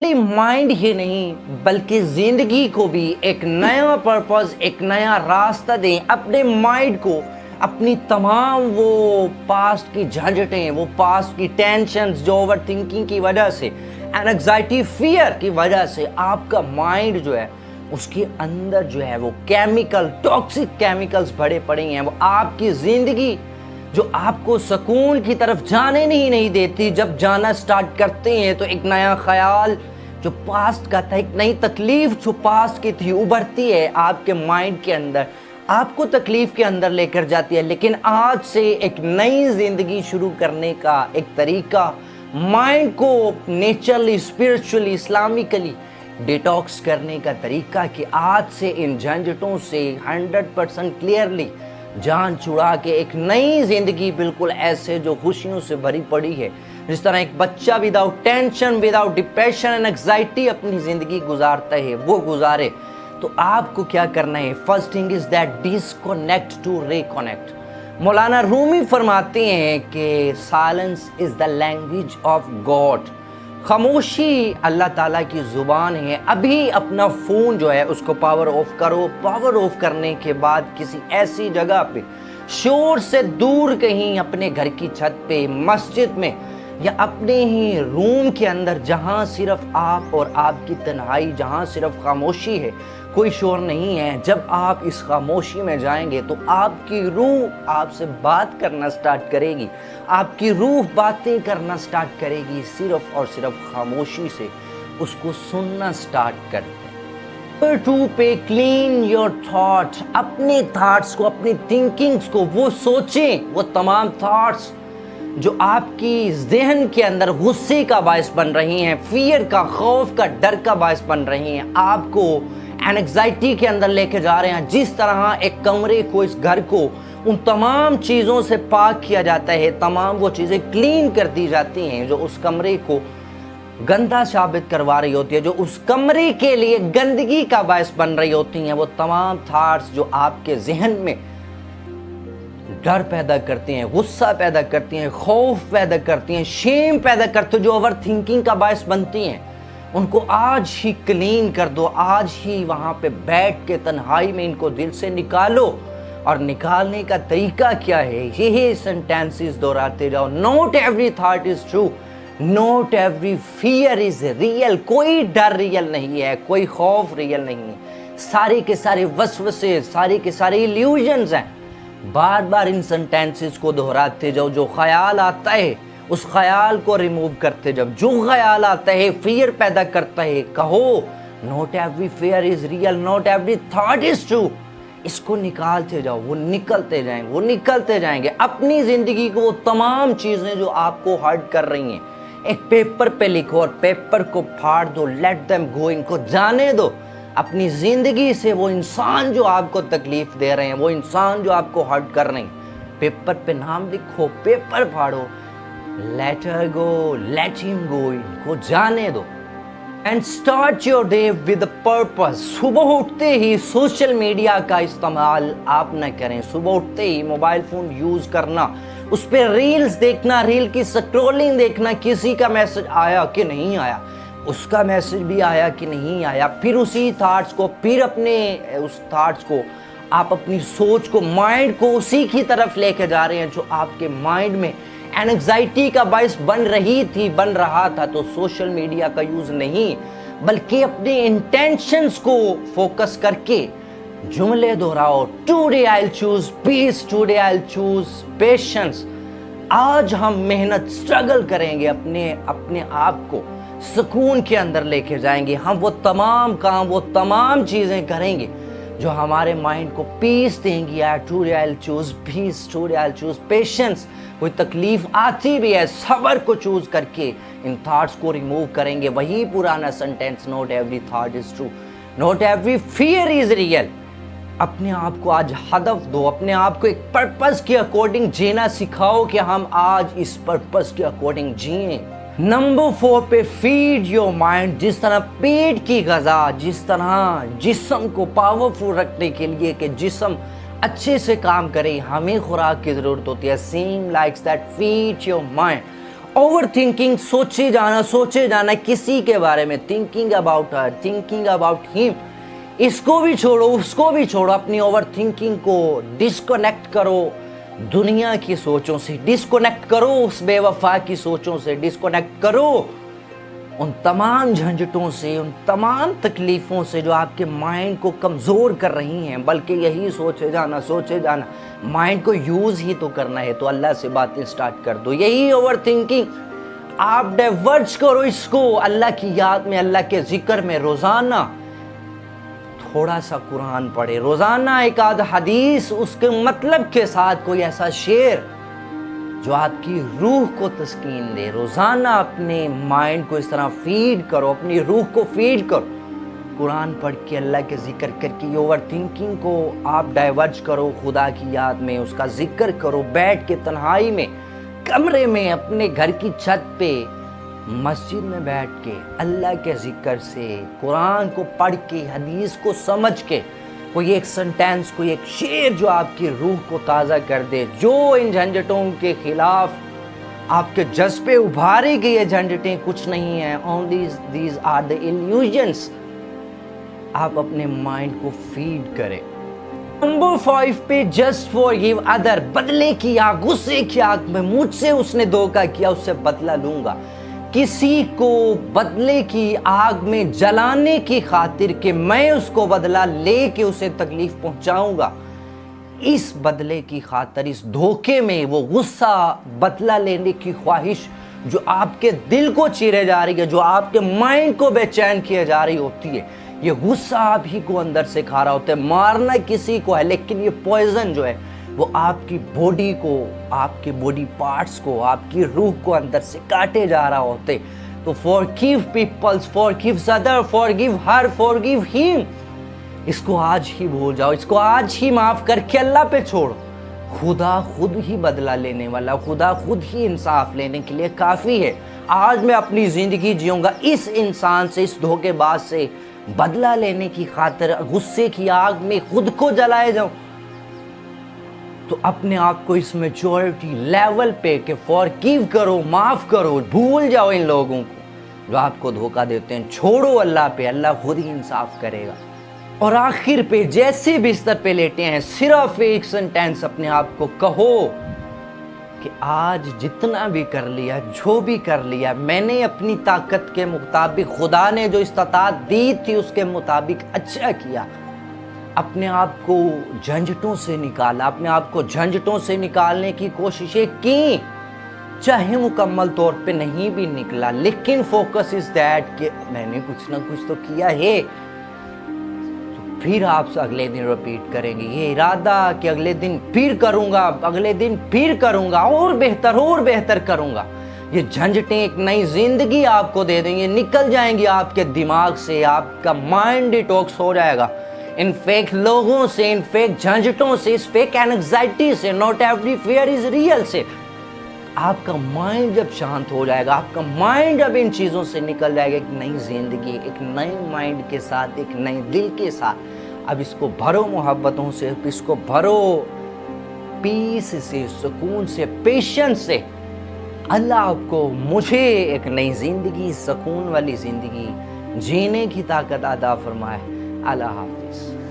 Mind ही नहीं बल्कि जिंदगी को भी एक नया पर्पस, एक नया रास्ता दें। अपने माइंड को अपनी तमाम वो पास्ट की झंझटें, वो पास्ट की टेंशन्स जो ओवर थिंकिंग की वजह से, एंग्जाइटी, फियर की वजह से आपका माइंड जो है उसके अंदर जो है वो केमिकल, टॉक्सिक केमिकल्स भरे पड़े हैं। वो आपकी जिंदगी जो आपको सुकून की तरफ जाने नहीं देती। जब जाना स्टार्ट करते हैं तो एक नया ख्याल जो पास्ट का था, एक नई तकलीफ जो पास्ट की थी उभरती है आपके माइंड के अंदर, आपको तकलीफ के अंदर लेकर जाती है। लेकिन आज से एक नई जिंदगी शुरू करने का एक तरीका, माइंड को नेचरली, स्पिरिचुअली, इस्लामिकली डिटॉक्स करने का तरीका कि आज से इन झंझटों से 100% क्लियरली जान छुड़ा के एक नई जिंदगी बिल्कुल ऐसे जो खुशियों से भरी पड़ी है, जिस तरह एक बच्चा without tension, without depression and anxiety अपनी जिंदगी गुजारता है, वो गुजारे। तो आपको क्या करना है? First thing is that disconnect to reconnect. मौलाना रूमी फरमाते हैं कि silence is the language of God. खामोशी अल्लाह ताला की ज़ुबान है। अभी अपना फ़ोन जो है उसको पावर ऑफ करो। पावर ऑफ करने के बाद किसी ऐसी जगह पे शोर से दूर कहीं अपने घर की छत पे, मस्जिद में या अपने ही रूम के अंदर जहाँ सिर्फ आप और आपकी तन्हाई, जहाँ सिर्फ खामोशी है, कोई शोर नहीं है, जब आप इस खामोशी में जाएंगे तो आपकी रूह आपसे बात करना स्टार्ट करेगी। आपकी रूह बातें करना स्टार्ट करेगी सिर्फ और सिर्फ खामोशी से। उसको सुनना स्टार्ट करते हैं। नंबर 2 पे क्लीन योर थॉट। अपने थॉट्स को, अपनी थिंकिंग्स को वो सोचें, वो तमाम थॉट्स जो आपकी जहन के अंदर गुस्से का बायस बन रही हैं, फियर का, खौफ का, डर का बायस बन रही हैं, आपको एंग्जाइटी के अंदर लेके जा रहे हैं। जिस तरह एक कमरे को, इस घर को उन तमाम चीज़ों से पाक किया जाता है, तमाम वो चीज़ें क्लीन कर दी जाती हैं जो उस कमरे को गंदा साबित करवा रही होती है, जो उस कमरे के लिए गंदगी का बायस बन रही होती हैं, वो तमाम थॉट्स जो आपके जहन में डर पैदा करती हैं, गुस्सा पैदा करती हैं, खौफ पैदा करती हैं, शेम पैदा करती हैं, जो ओवर थिंकिंग का बायस बनती हैं, उनको आज ही क्लीन कर दो। आज ही वहाँ पे बैठ के तन्हाई में इनको दिल से निकालो। और निकालने का तरीका क्या है? यही सेंटेंसेस दोहराते जाओ। Not every thought is true, not every fear is real. कोई डर रियल नहीं है, कोई खौफ रियल नहीं है। सारे के सारे वसवसे, सारे के सारे इल्यूजन्स हैं। बार बार इन सेंटेंसेस को दोहराते जाओ। जो ख्याल आता है उस ख्याल को रिमूव करते जाओ। जो ख्याल आता है फियर पैदा करता है, कहो not every fear is real, not every thought is true. इसको निकालते जाओ, वो निकलते जाएंगे, वो निकलते जाएंगे। अपनी जिंदगी को वो तमाम चीजें जो आपको हर्ट कर रही हैं एक पेपर पे लिखो और पेपर को फाड़ दो। लेट देम गो, इनको जाने दो। अपनी जिंदगी से वो इंसान जो आपको तकलीफ दे रहे हैं, वो इंसान जो आपको हर्ट कर रहे हैं, पेपर पे नाम लिखो, पेपर फाड़ो। लेट हर गो, लेट हिम गो, इनको जाने दो। And start your day with purpose. सुबह उठते ही सोशल मीडिया का इस्तेमाल आप न करें। सुबह उठते ही मोबाइल फोन यूज करना, उस पर रील्स देखना, रील की स्क्रॉलिंग देखना, किसी का मैसेज आया कि नहीं आया, उसका मैसेज भी आया कि नहीं आया, फिर उसी थॉट्स को, फिर अपने उस थॉट्स को, आप अपनी सोच को, माइंड को उसी की तरफ लेके जा रहे हैं जो आपके माइंड में एंग्जाइटी का बायस बन रही थी, बन रहा था। तो सोशल मीडिया का यूज नहीं, बल्कि अपने इंटेंशंस को फोकस करके जुमले दोहराओ। Today I will choose peace, today I will choose patience. आज हम मेहनत, स्ट्रगल करेंगे, अपने आप को सुकून के अंदर लेके जाएंगे। हम वो तमाम काम, वो तमाम चीज़ें करेंगे जो हमारे माइंड को पीस देंगी। यार today I will choose peace, today I will choose patience. कोई तकलीफ आती भी है, सब्र को चूज करके इन थॉट्स को रिमूव करेंगे। वही पुराना sentence, not every thought is true, not every fear is real. अपने आप को आज हदफ दो, अपने आप को एक पर्पस के अकॉर्डिंग जीना सिखाओ कि हम आज इस पर्पस के अकॉर्डिंग जिए। नंबर 4 पे फीड योर माइंड। जिस तरह पेट की ग़िज़ा, जिस तरह जिस्म को पावरफुल रखने के लिए कि जिस्म अच्छे से काम करे, हमें खुराक की ज़रूरत होती है। Same likes that feed your mind. Over thinking, سوچے جانا کسی کے بارے میں، thinking about her, thinking about ہم، اس کو بھی چھوڑو اس کو بھی چھوڑو، اپنی اوور تھنکنگ کو ڈسکنیکٹ کرو دنیا کی سوچوں سے، ڈسکنیکٹ کرو اس بے وفا کی سوچوں سے، ڈسکنیکٹ کرو ان تمام جھنجھٹوں سے، ان تمام تکلیفوں سے جو آپ کے مائنڈ کو کمزور کر رہی ہیں، بلکہ یہی سوچے جانا، مائنڈ کو یوز ہی تو کرنا ہے، تو اللہ سے باتیں سٹارٹ کر دو، یہی اوور تھنکنگ آپ ڈائیورٹ کرو اس کو اللہ کی یاد میں، اللہ کے ذکر میں، روزانہ تھوڑا سا قرآن پڑھے، روزانہ ایک آدھ حدیث اس کے مطلب کے ساتھ، کوئی ایسا شعر جو آپ کی روح کو تسکین دے، روزانہ اپنے مائنڈ کو اس طرح فیڈ کرو، اپنی روح کو فیڈ کرو، قرآن پڑھ کے، اللہ کے ذکر کر کے، اوور تھنکنگ کو آپ ڈائیورٹ کرو خدا کی یاد میں، اس کا ذکر کرو، بیٹھ کے تنہائی میں، کمرے میں، اپنے گھر کی چھت پہ، مسجد میں بیٹھ کے، اللہ کے ذکر سے، قرآن کو پڑھ کے، حدیث کو سمجھ کے، کوئی ایک سنٹینس، کوئی ایک شعر جو آپ کی روح کو تازہ کر دے، جو ان جھنجھٹوں کے خلاف آپ کے جذبے ابھارے گئے، یہ جھنجھٹیں کچھ نہیں ہیں، only these are the illusions، آپ اپنے مائنڈ کو فیڈ کریں۔ نمبر 5 پہ جسٹ forgive other، بدلے کی آگ، غصے کی آگ میں، مجھ سے اس نے دھوکہ کیا، اس سے بدلہ لوں گا، کسی کو بدلے کی آگ میں جلانے کی خاطر کہ میں اس کو بدلہ لے کے اسے تکلیف پہنچاؤں گا، اس بدلے کی خاطر، اس دھوکے میں وہ غصہ، بدلہ لینے کی خواہش جو آپ کے دل کو چیرے جا رہی ہے، جو آپ کے مائنڈ کو بے چین کیے جا رہی ہوتی ہے، یہ غصہ آپ ہی کو اندر سے کھا رہا ہوتا ہے، مارنا کسی کو ہے، لیکن یہ پوائزن جو ہے وہ آپ کی باڈی کو، آپ کے باڈی پارٹس کو، آپ کی روح کو اندر سے کاٹے جا رہا ہوتے، تو forgive people, forgive others, forgive her, forgive him، اس کو آج ہی بھول جاؤ، اس کو آج ہی معاف کر کے اللہ پہ چھوڑو، خدا خود ہی بدلہ لینے والا، خدا خود ہی انصاف لینے کے لیے کافی ہے۔ آج میں اپنی زندگی جیوں گا اس انسان سے، اس دھوکے باز سے بدلہ لینے کی خاطر غصے کی آگ میں خود کو جلائے جاؤں، تو اپنے آپ کو اس میچورٹی لیول پہ کہ فارگیو کرو، معاف کرو، بھول جاؤ ان لوگوں کو جو آپ کو دھوکہ دیتے ہیں، چھوڑو اللہ پہ، اللہ خود ہی انصاف کرے گا۔ اور آخر پہ جیسے بستر پہ لیٹے ہیں، صرف ایک سنٹینس اپنے آپ کو کہو کہ آج جتنا بھی کر لیا، جو بھی کر لیا، میں نے اپنی طاقت کے مطابق، خدا نے جو استطاعت دی تھی اس کے مطابق اچھا کیا، اپنے آپ کو جھنجھٹوں سے نکالا، اپنے آپ کو جھنجھٹوں سے نکالنے کی کوششیں کی، چاہے مکمل طور پہ نہیں بھی نکلا، لیکن فوکس از دیٹ کہ میں نے کچھ نہ کچھ تو کیا ہے، تو پھر آپ اگلے دن ریپیٹ کریں گے یہ ارادہ کہ اگلے دن پھر کروں گا، اگلے دن پھر کروں گا، اور بہتر کروں گا۔ یہ جھنجھٹیں ایک نئی زندگی آپ کو دے دیں گے، نکل جائیں گی آپ کے دماغ سے، آپ کا مائنڈ ڈیٹاکس ہو جائے گا ان فیک لوگوں سے، ان فیک جھنجھٹوں سے، اس فیک اینگزائٹی سے، not every fear is real سے۔ آپ کا مائنڈ جب شانت ہو جائے گا، آپ کا مائنڈ جب ان چیزوں سے نکل جائے گا، ایک نئی زندگی، ایک نئے مائنڈ کے ساتھ، ایک نئے دل کے ساتھ، اب اس کو بھرو محبتوں سے، اس کو بھرو پیس سے، سکون سے، پیشنس سے۔ اللہ آپ کو، مجھے ایک نئی زندگی، سکون والی زندگی جینے کی طاقت عطا فرمائے۔ اللہ حافظ۔